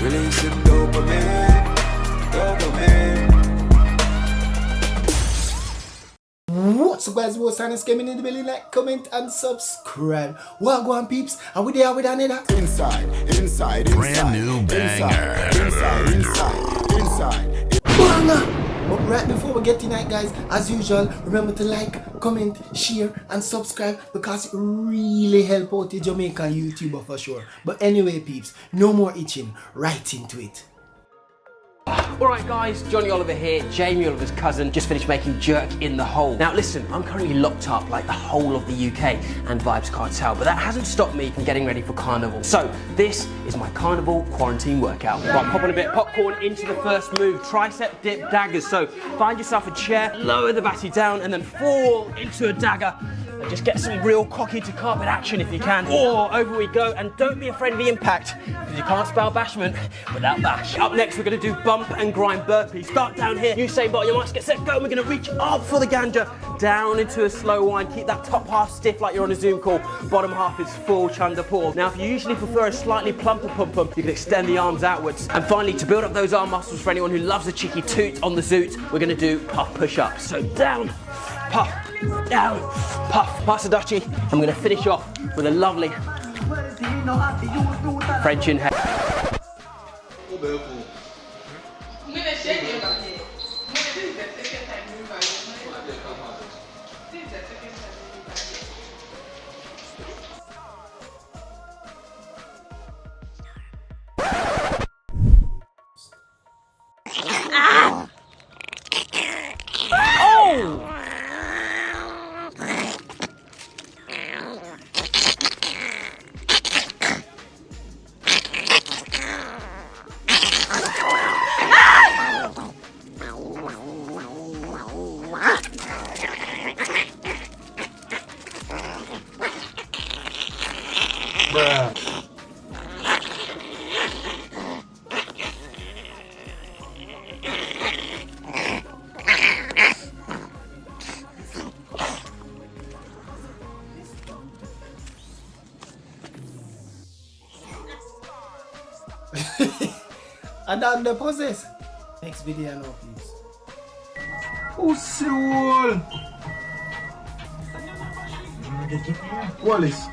Releasing dopamine, dopamine. What's up guys, what's on? Coming in the belly, like, comment and subscribe. Well, go on peeps, are we there with another? Inside. Brand new banger. Inside. Banger! But right before we get tonight guys, as usual, remember to like, comment, share and subscribe because it really help out the Jamaican YouTuber for sure. But anyway peeps, no more itching, right into it. Alright guys, Johnny Oliver here, Jamie Oliver's cousin, just finished making Jerk in the Hole. Now listen, I'm currently locked up like the whole of the UK and Vibes Cartel, but that hasn't stopped me from getting ready for Carnival. So, this is my Carnival quarantine workout. Right, pop on a bit of popcorn into the first move, tricep dip daggers. So, find yourself a chair, lower the batty down and then fall into a dagger. And just get some real cocky to carpet action if you can. Or over we go, and don't be afraid of the impact, because you can't spell bashment without bash. Up next, we're going to do bump and grind burpees. Start down here, you say bottom, your marks, get set, go. And we're going to reach up for the ganja, down into a slow wind. Keep that top half stiff like you're on a Zoom call. Bottom half is full chanda pull. Now, if you usually prefer a slightly plumper pump, you can extend the arms outwards. And finally, to build up those arm muscles for anyone who loves a cheeky toot on the zoot, we're going to do puff push-ups. So down, puff, down, puff, pass the Dutchie. I'm going to finish off with a lovely French inhale. And on the poses. Next video now please. Pussy hole! Wallace.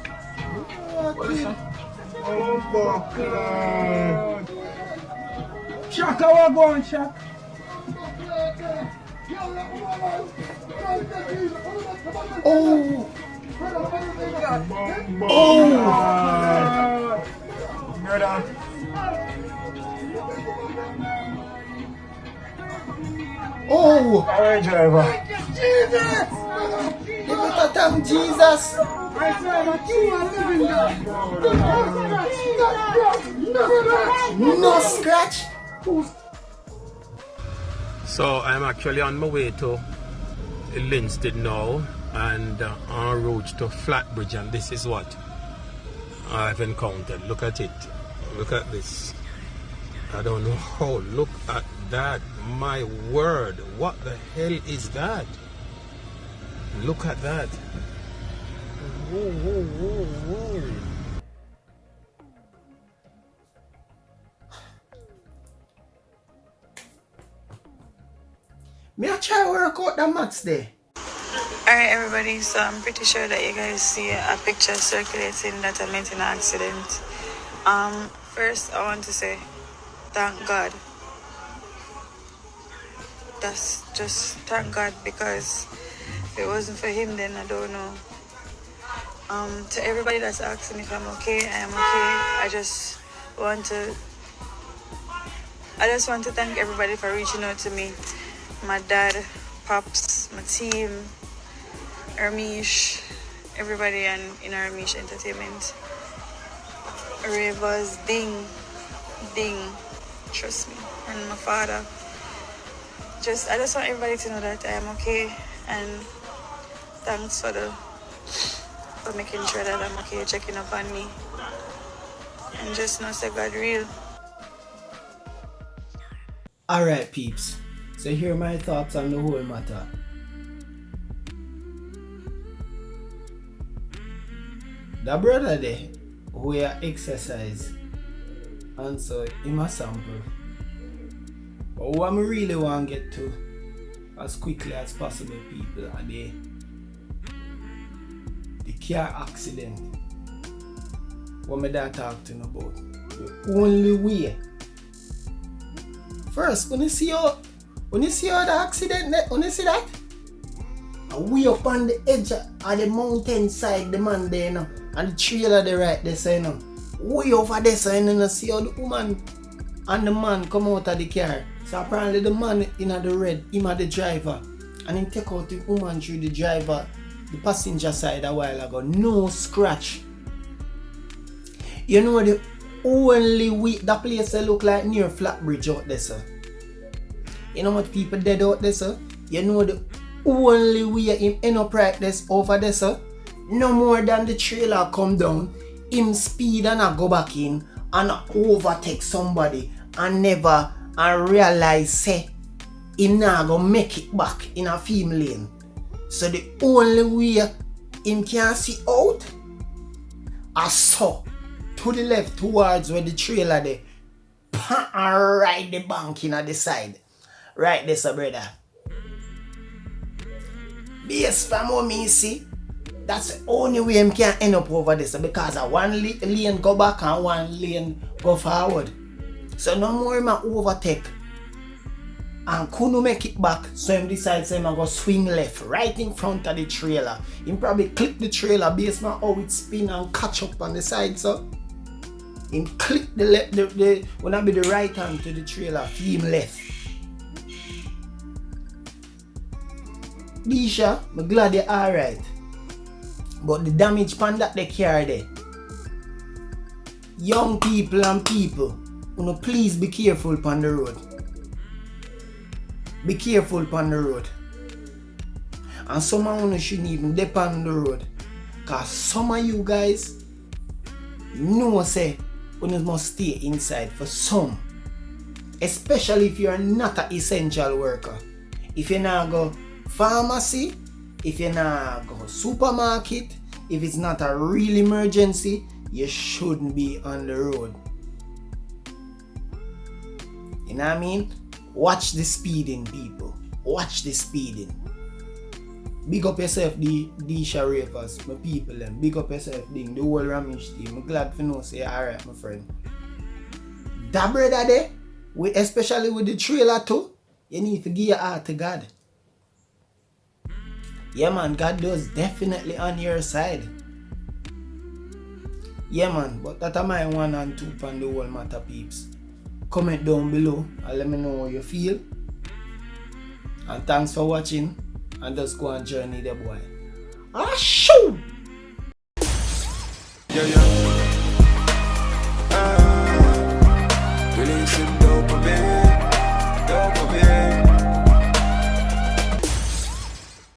Shaka, what go on, Shaka? Oh! Brother. Oh! Alright, driver. You better thank Jesus! No scratch! So I'm actually on my way to Linstead now and en route to Flatbridge, and this is what I've encountered. Look at it. Look at this. I don't know how. Look at that. My word. What the hell is that? Look at that. Whoa, whoa, whoa, whoa. Me I try work out the maths there. Alright everybody, so I'm pretty sure that you guys see a picture circulating that I met in an accident. First I want to say thank God. That's just thank God, because if it wasn't for him then I don't know. To everybody that's asking if I'm okay, I am okay. I just want to thank everybody for reaching out to me. My dad, Pops, my team, Ermish, everybody in Ermish Entertainment. Ravers, Ding, trust me, and my father. I just want everybody to know that I am okay, and thanks for making sure that I'm okay, checking up on me, and just know that God real. Alright peeps, so here are my thoughts on the whole matter. The brother there, who exercise, and so him a sample. But what I really want to get to, as quickly as possible, people, are the car accident. What me da talk to you about. The only way. First, when you see how the accident, when you see that, way up on the edge of the mountain side, the man there, you know, and the trailer there right there, so, you know, way over there, so, you know, see how the woman and the man come out of the car. So apparently the man in the red, him are the driver, and he take out the woman through the driver, the passenger side a while ago. No scratch. You know the only way, that place look like near Flatbridge out there, sir. You know what people dead out there, sir? You know the only way him end up right there over there, sir? No more than the trailer come down, him speed and I go back in and overtake somebody and never and realize say him not gonna make it back in a film lane. So the only way him can see out, I saw to the left towards where the trailer there, and right the bank in the side. Right there, sir, brother. Based from what me see, that's the only way him can end up over there, sir, because one lane go back and one lane go forward. So no more him overtake and couldn't make it back, so him decides him go swing left right in front of the trailer. Him probably click the trailer based on how it spin and catch up on the side, so him click the left, the when I be the right hand to the trailer, him left. Disha, I'm glad you're alright. But the damage pan that they carry there. Young people and people, please be careful on the road. Be careful on the road. And some of you shouldn't even depend on the road. Cause some of you guys know say you must stay inside for some. Especially if you're not an essential worker. If you not go pharmacy, if you not go supermarket, if it's not a real emergency, you shouldn't be on the road. You know what I mean? Watch the speeding, people. Watch the speeding. Big up yourself, the Sharafers, my people, them. Big up yourself, Ding, the whole Ramish team. I'm glad to know say alright, my friend. That brother there, especially with the trailer too, you need to give your heart to God. Yeah man, God does definitely on your side. Yeah man, but that are my 1 and 2 on the whole matter, peeps. Comment down below and let me know how you feel. And thanks for watching. And just go and journey the boy. Ah, shoo! Yeah, yeah.